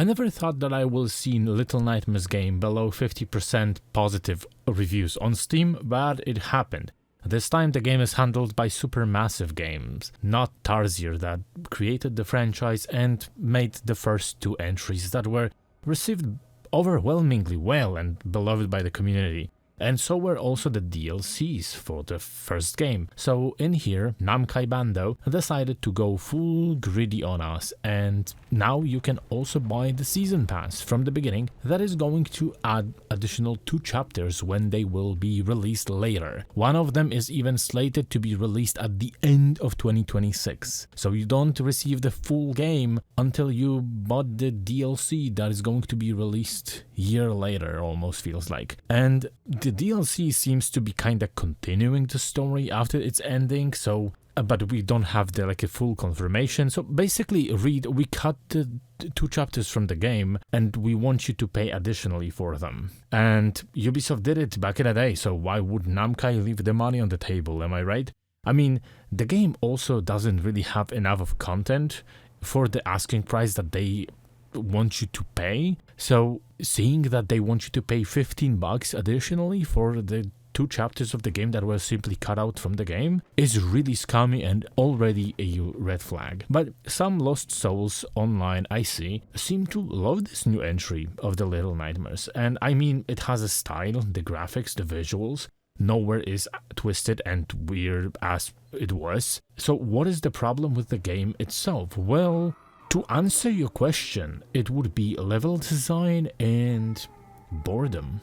I never thought that I will see Little Nightmares game below 50% positive reviews on Steam, but it happened. This time the game is handled by Supermassive Games, not Tarsier, that created the franchise and made the first 2 entries that were received overwhelmingly well and beloved by the community. And so were also the DLCs for the first game. So in here, Namkai Bando decided to go full greedy on us, and now you can also buy the season pass from the beginning that is going to add additional 2 chapters when they will be released later. One of them is even slated to be released at the end of 2026. So you don't receive the full game until you bought the DLC that is going to be released a year later, almost feels like. And the DLC seems to be kinda continuing the story after its ending, so but we don't have a full confirmation. So basically, we cut the 2 chapters from the game and we want you to pay additionally for them. And Ubisoft did it back in the day, so why would Namkai leave the money on the table, am I right? I mean, the game also doesn't really have enough of content for the asking price that they want you to pay. So seeing that they want you to pay $15 additionally for the 2 chapters of the game that were simply cut out from the game is really scummy and already a red flag. But some lost souls online I see seem to love this new entry of the Little Nightmares. And I mean, it has a style, the graphics, the visuals. Nowhere is twisted and weird as it was. So what is the problem with the game itself? Well, to answer your question, it would be level design and boredom.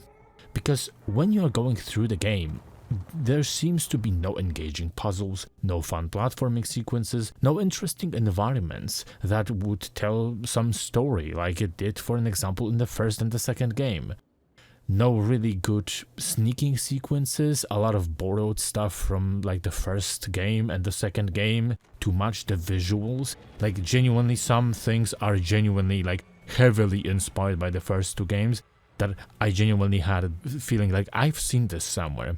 Because when you are going through the game, there seems to be no engaging puzzles, no fun platforming sequences, no interesting environments that would tell some story like it did, for an example, in the first and the second game. No really good sneaking sequences, a lot of borrowed stuff from the first game and the second game to match the visuals. Genuinely, some things are genuinely heavily inspired by the first 2 games that I genuinely had a feeling I've seen this somewhere.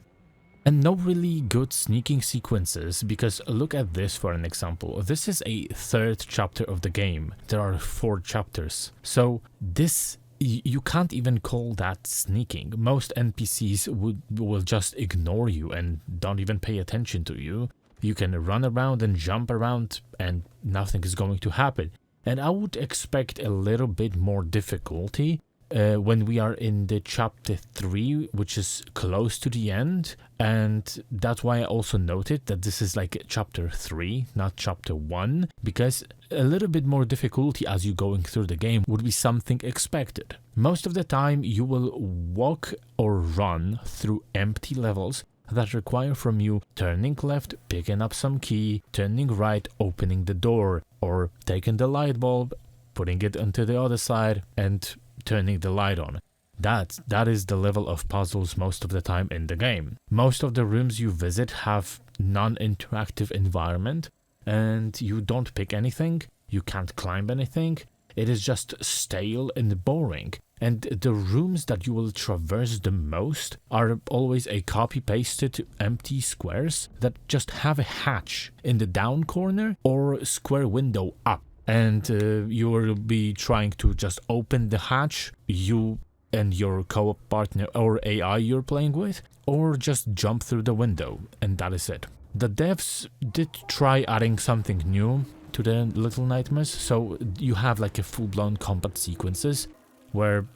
And no really good sneaking sequences, because look at this for an example. This is a 3rd chapter of the game. There are 4 chapters. So this, you can't even call that sneaking. Most NPCs will just ignore you and don't even pay attention to you. You can run around and jump around and nothing is going to happen. And I would expect a little bit more difficulty when we are in the chapter 3, which is close to the end. And that's why I also noted that this is chapter 3, not chapter 1, because a little bit more difficulty as you're going through the game would be something expected. Most of the time you will walk or run through empty levels that require from you turning left, picking up some key, turning right, opening the door, or taking the light bulb, putting it onto the other side, and turning the light on. That is the level of puzzles most of the time in the game. Most of the rooms you visit have non-interactive environment, and you don't pick anything, you can't climb anything. It is just stale and boring. And the rooms that you will traverse the most are always a copy-pasted empty squares that just have a hatch in the down corner or a square window up. And you will be trying to just open the hatch, you and your co-op partner or AI you're playing with, or just jump through the window, and that is it. The devs did try adding something new to the Little Nightmares, so you have a full-blown combat sequences where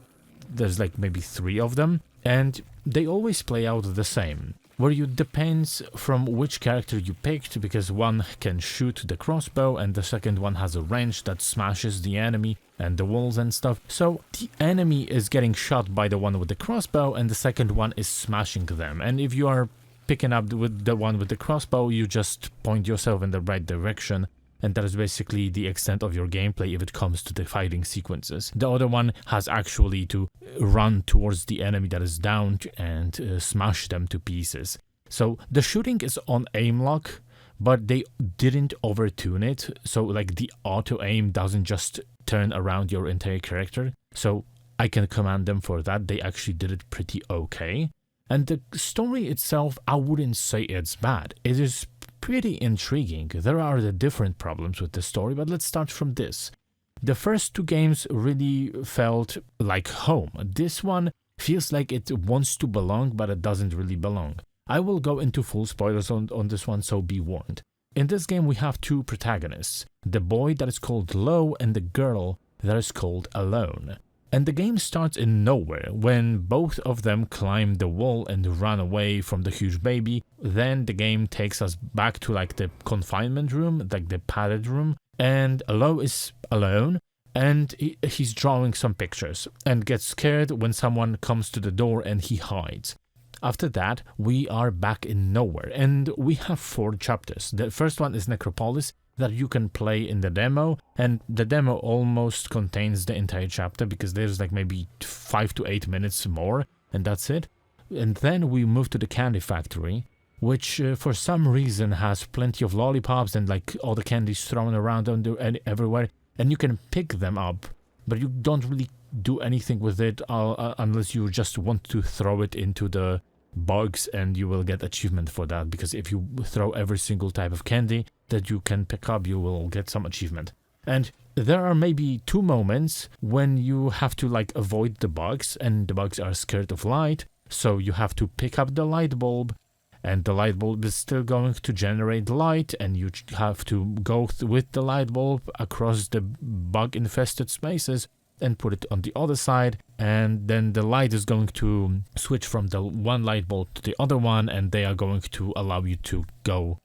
there's maybe 3 of them, and they always play out the same, where you depends from which character you picked, because one can shoot the crossbow and the second one has a wrench that smashes the enemy and the walls and stuff. So the enemy is getting shot by the one with the crossbow and the second one is smashing them, and if you are picking up with the one with the crossbow, you just point yourself in the right direction. And that is basically the extent of your gameplay if it comes to the fighting sequences. The other one has actually to run towards the enemy that is down and smash them to pieces. So the shooting is on aim lock, but they didn't overtune it. So the auto aim doesn't just turn around your entire character. So I can commend them for that. They actually did it pretty okay. And the story itself, I wouldn't say it's bad. It is pretty intriguing. There are the different problems with the story, but let's start from this. The first two games really felt like home. This one feels like it wants to belong, but it doesn't really belong. I will go into full spoilers on this one, so be warned. In this game we have two protagonists, the boy that is called Low and the girl that is called Alone. And the game starts in nowhere when both of them climb the wall and run away from the huge baby. Then the game takes us back to like the confinement room, like the padded room, and Low is alone and he's drawing some pictures and gets scared when someone comes to the door and he hides. After that, we are back in nowhere and we have 4 chapters. The first one is Necropolis that you can play in the demo, and the demo almost contains the entire chapter because there's like maybe 5 to 8 minutes more and that's it. And then we move to the Candy Factory, which for some reason has plenty of lollipops and like all the candies thrown around everywhere, and you can pick them up, but you don't really do anything with it unless you just want to throw it into the bugs, and you will get achievement for that, because if you throw every single type of candy that you can pick up, you will get some achievement. And there are maybe 2 moments when you have to like avoid the bugs, and the bugs are scared of light, so you have to pick up the light bulb, and the light bulb is still going to generate light, and you have to go with the light bulb across the bug infested spaces and put it on the other side, and then the light is going to switch from the one light bulb to the other one, and they are going to allow you to go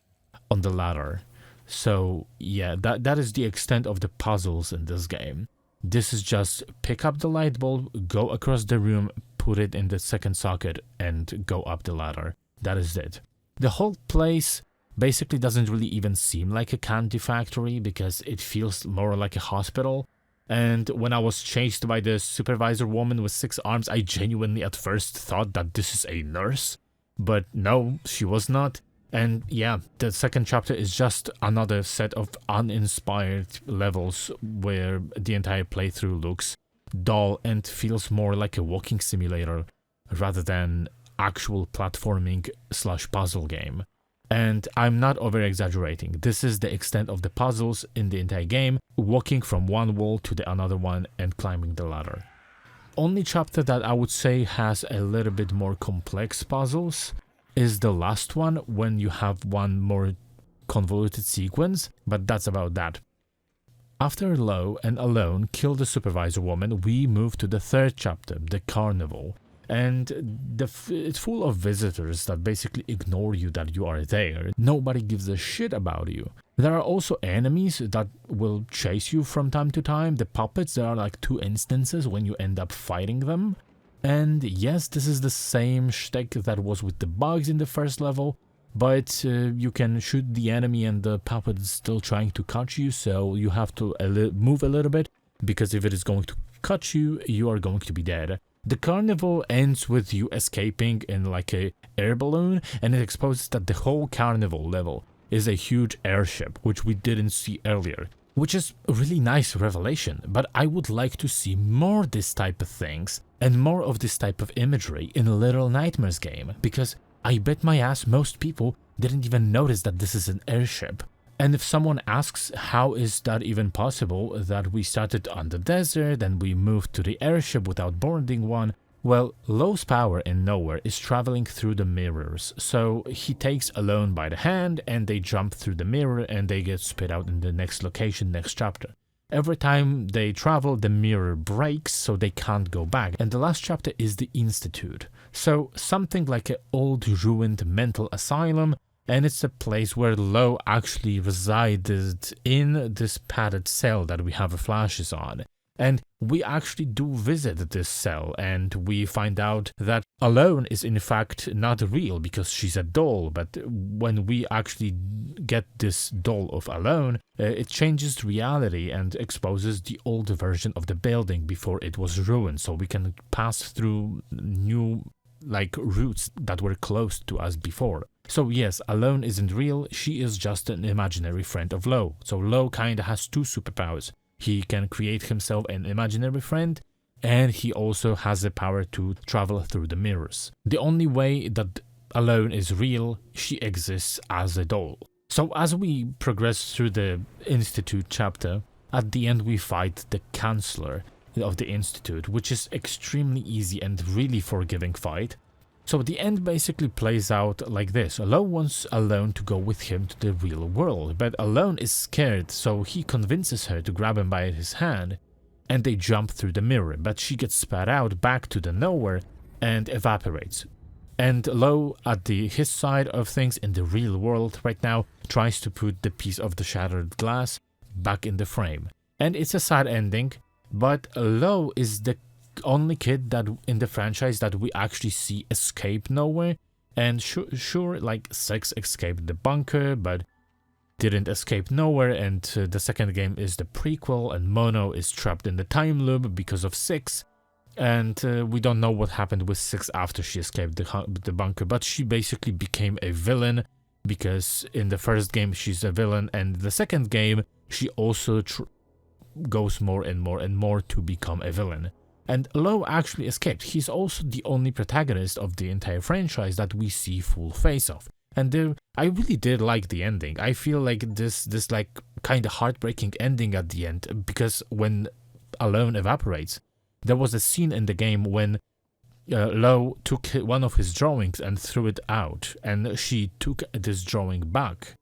on the ladder. So yeah, that is the extent of the puzzles in this game. This is just pick up the light bulb, go across the room, put it in the second socket, and go up the ladder. That is it. The whole place basically doesn't really even seem like a candy factory because it feels more like a hospital. And when I was chased by the supervisor woman with 6 arms, I genuinely at first thought that this is a nurse. But no, she was not. And yeah, the second chapter is just another set of uninspired levels where the entire playthrough looks dull and feels more like a walking simulator rather than actual platforming / puzzle game. And I'm not over-exaggerating, this is the extent of the puzzles in the entire game, walking from one wall to the another one and climbing the ladder. Only chapter that I would say has a little bit more complex puzzles is the last one, when you have one more convoluted sequence, but that's about that. After Low and Alone kill the supervisor woman, we move to the third chapter, the Carnival. And it's full of visitors that basically ignore you that you are there. Nobody gives a shit about you. There are also enemies that will chase you from time to time. The puppets, there are like 2 instances when you end up fighting them. And yes, this is the same shtick that was with the bugs in the first level, but you can shoot the enemy and the puppet is still trying to catch you, so you have to move a little bit, because if it is going to catch you, you are going to be dead. The carnival ends with you escaping in like a air balloon, and it exposes that the whole carnival level is a huge airship, which we didn't see earlier, which is a really nice revelation, but I would like to see more this type of things and more of this type of imagery in Little Nightmares game, because I bet my ass most people didn't even notice that this is an airship. And if someone asks how is that even possible, that we started on the desert and we moved to the airship without boarding one, well, Low's power in Nowhere is traveling through the mirrors, so he takes Alone by the hand and they jump through the mirror and they get spit out in the next location, next chapter. Every time they travel, the mirror breaks, so they can't go back. And the last chapter is the Institute, so something like an old ruined mental asylum, and it's a place where Low actually resided in this padded cell that we have flashes on. And we actually do visit this cell, and we find out that Alone is in fact not real because she's a doll, but when we actually get this doll of Alone, it changes reality and exposes the old version of the building before it was ruined, so we can pass through new routes that were closed to us before. So yes, Alone isn't real, she is just an imaginary friend of Low. So Low kinda has 2 superpowers. He can create himself an imaginary friend, and he also has the power to travel through the mirrors. The only way that Alone is real, she exists as a doll. So as we progress through the Institute chapter, at the end we fight the Chancellor of the Institute, which is extremely easy and really forgiving fight. So the end basically plays out like this. Lo wants Alone to go with him to the real world, but Alone is scared, so he convinces her to grab him by his hand, and they jump through the mirror, but she gets spat out back to the nowhere and evaporates. And Lo, at his side of things in the real world right now, tries to put the piece of the shattered glass back in the frame. And it's a sad ending, but Lo is the only kid that in the franchise that we actually see escape nowhere. And sure, like Six escaped the bunker, but didn't escape nowhere. And the second game is the prequel, and Mono is trapped in the time loop because of Six. And we don't know what happened with Six after she escaped the bunker, but she basically became a villain, because in the first game she's a villain, and the second game she also goes more and more to become a villain. And Lo actually escaped. He's also the only protagonist of the entire franchise that we see full face of. And I really did like the ending. I feel like this like kind of heartbreaking ending at the end, because when Alone evaporates, there was a scene in the game when Lo took one of his drawings and threw it out, and she took this drawing back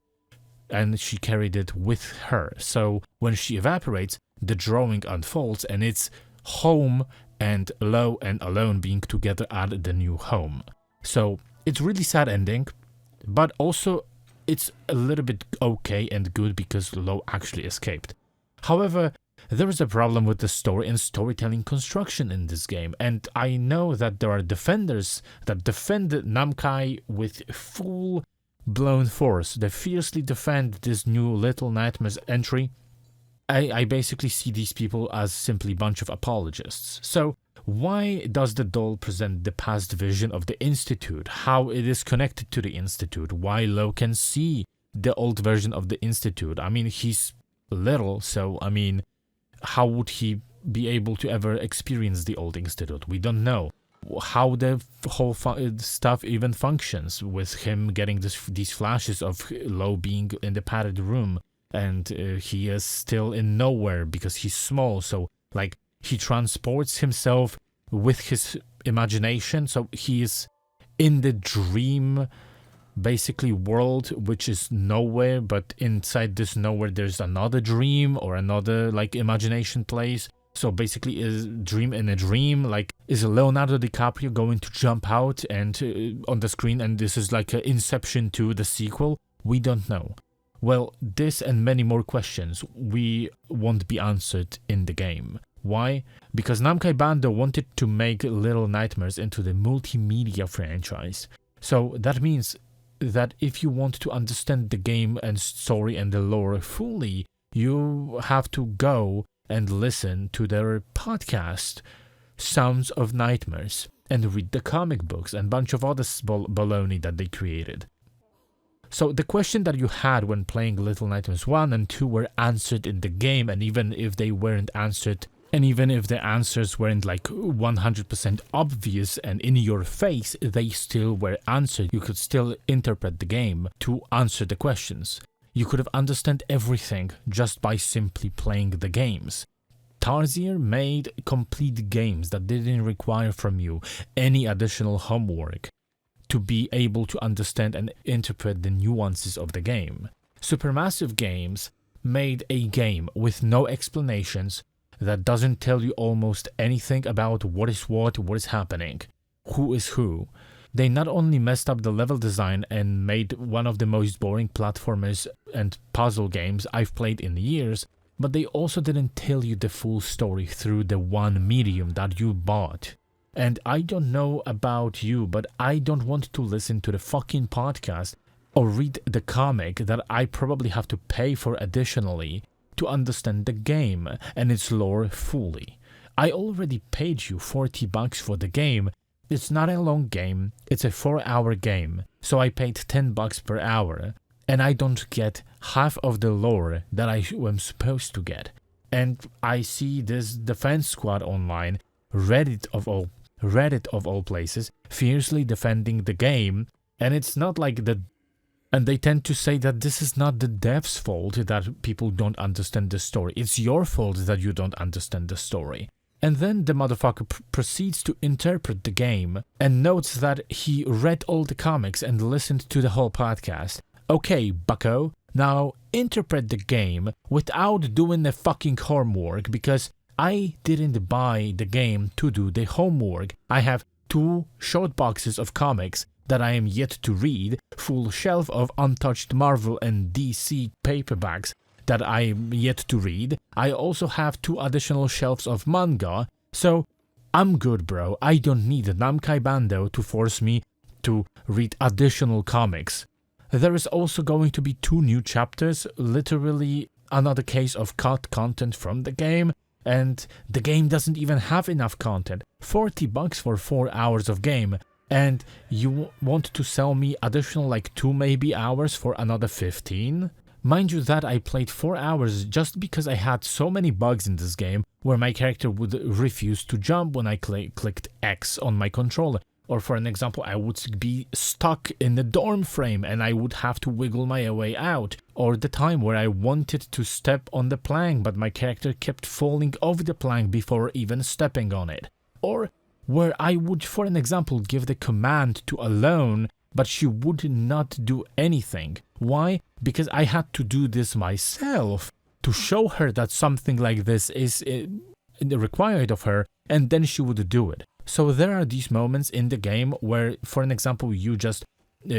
and she carried it with her. So when she evaporates, the drawing unfolds, and it's home and Lo and Alone being together at the new home. So it's really sad ending, but also it's a little bit okay and good because Lo actually escaped. However, there is a problem with the story and storytelling construction in this game, and I know that there are defenders that defend Namkai with full-blown force. They fiercely defend this new Little Nightmares entry. I basically see these people as simply a bunch of apologists. So why does the doll present the past vision of the Institute, how it is connected to the Institute, why Lo can see the old version of the Institute? I mean, he's little, so I mean, how would he be able to ever experience the old Institute? We don't know how the whole stuff even functions, with him getting these flashes of Lo being in the padded room, and he is still in nowhere because he's small, so like he transports himself with his imagination, so he is in the dream basically world, which is nowhere, but inside this nowhere there's another dream or another like imagination place. So basically is dream in a dream. Like, is Leonardo DiCaprio going to jump out and on the screen, and this is like an Inception to the sequel? We don't know. Well, this and many more questions won't be answered in the game. Why? Because Namkai Bandai wanted to make Little Nightmares into the multimedia franchise. So that means that if you want to understand the game and story and the lore fully, you have to go and listen to their podcast, Sounds of Nightmares, and read the comic books and a bunch of other baloney that they created. So the question that you had when playing Little Nightmares 1 and 2 were answered in the game, and even if they weren't answered, and even if the answers weren't like 100% obvious and in your face, they still were answered. You could still interpret the game to answer the questions. You could have understood everything just by simply playing the games. Tarsier made complete games that didn't require from you any additional homework to be able to understand and interpret the nuances of the game. Supermassive Games made a game with no explanations that doesn't tell you almost anything about what is happening, who is who. They not only messed up the level design and made one of the most boring platformers and puzzle games I've played in years, but they also didn't tell you the full story through the one medium that you bought. And I don't know about you, but I don't want to listen to the fucking podcast or read the comic that I probably have to pay for additionally to understand the game and its lore fully. I already paid you $40 for the game. It's not a long game, it's a 4-hour game, so I paid $10 per hour, and I don't get half of the lore that I am supposed to get. And I see this Defense Squad online, Reddit of all places, fiercely defending the game, and it's not like the And they tend to say that this is not the dev's fault that people don't understand the story. It's your fault that you don't understand the story. And then the motherfucker proceeds to interpret the game and notes that he read all the comics and listened to the whole podcast. Okay, bucko, now interpret the game without doing the fucking homework, because I didn't buy the game to do the homework. I have 2 short boxes of comics that I am yet to read, full shelf of untouched Marvel and DC paperbacks that I am yet to read. I also have 2 additional shelves of manga, so I'm good, bro. I don't need Namkai Bando to force me to read additional comics. There is also going to be 2 new chapters, literally another case of cut content from the game, and the game doesn't even have enough content. $40 for 4 hours of game, and you want to sell me additional like 2 maybe hours for another 15? Mind you that I played 4 hours just because I had so many bugs in this game where my character would refuse to jump when I clicked X on my controller. Or for an example, I would be stuck in the dorm frame and I would have to wiggle my way out. Or the time where I wanted to step on the plank but my character kept falling off the plank before even stepping on it. Or where I would, for an example, give the command to Alone but she would not do anything. Why? Because I had to do this myself to show her that something like this is required of her, and then she would do it. So there are these moments in the game where, for an example, you just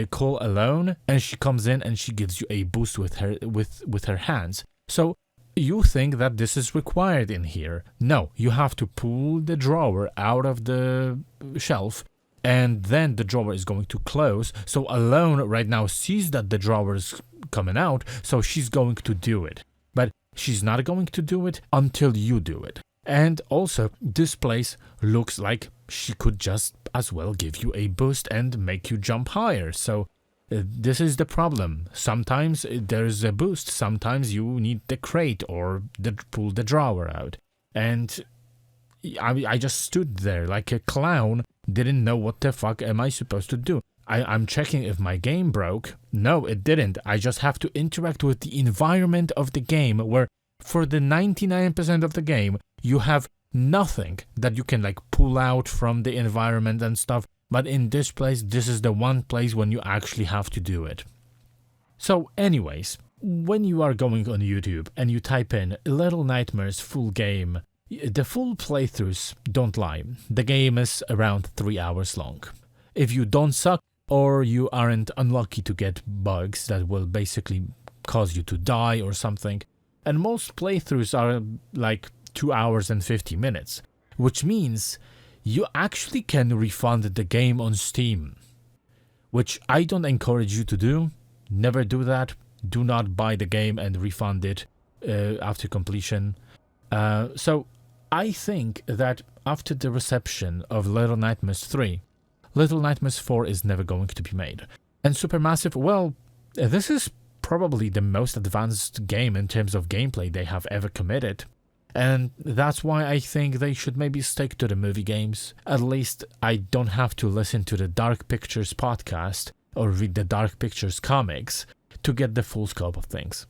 call Alone and she comes in and she gives you a boost with her hands. So you think that this is required in here. No, you have to pull the drawer out of the shelf and then the drawer is going to close. So Alone right now sees that the drawer is coming out, so she's going to do it. But she's not going to do it until you do it. And also, this place looks like she could just as well give you a boost and make you jump higher. So this is the problem. Sometimes there's a boost, sometimes you need the crate or pull the drawer out. And I just stood there like a clown, didn't know what the fuck am I supposed to do. I'm checking if my game broke. No, it didn't. I just have to interact with the environment of the game, where for the 99% of the game, you have nothing that you can like pull out from the environment and stuff. But in this place, this is the one place when you actually have to do it. So anyways, when you are going on YouTube and you type in Little Nightmares full game, the full playthroughs don't lie. The game is around 3 hours long. If you don't suck or you aren't unlucky to get bugs that will basically cause you to die or something, and most playthroughs are like 2 hours and 50 minutes, which means you actually can refund the game on Steam, which I don't encourage you to do. Never do that. Do not buy the game and refund it after completion. So I think that after the reception of Little Nightmares 3, Little Nightmares 4 is never going to be made. And Supermassive, well, this is probably the most advanced game in terms of gameplay they have ever committed. And that's why I think they should maybe stick to the movie games. At least I don't have to listen to the Dark Pictures podcast or read the Dark Pictures comics to get the full scope of things.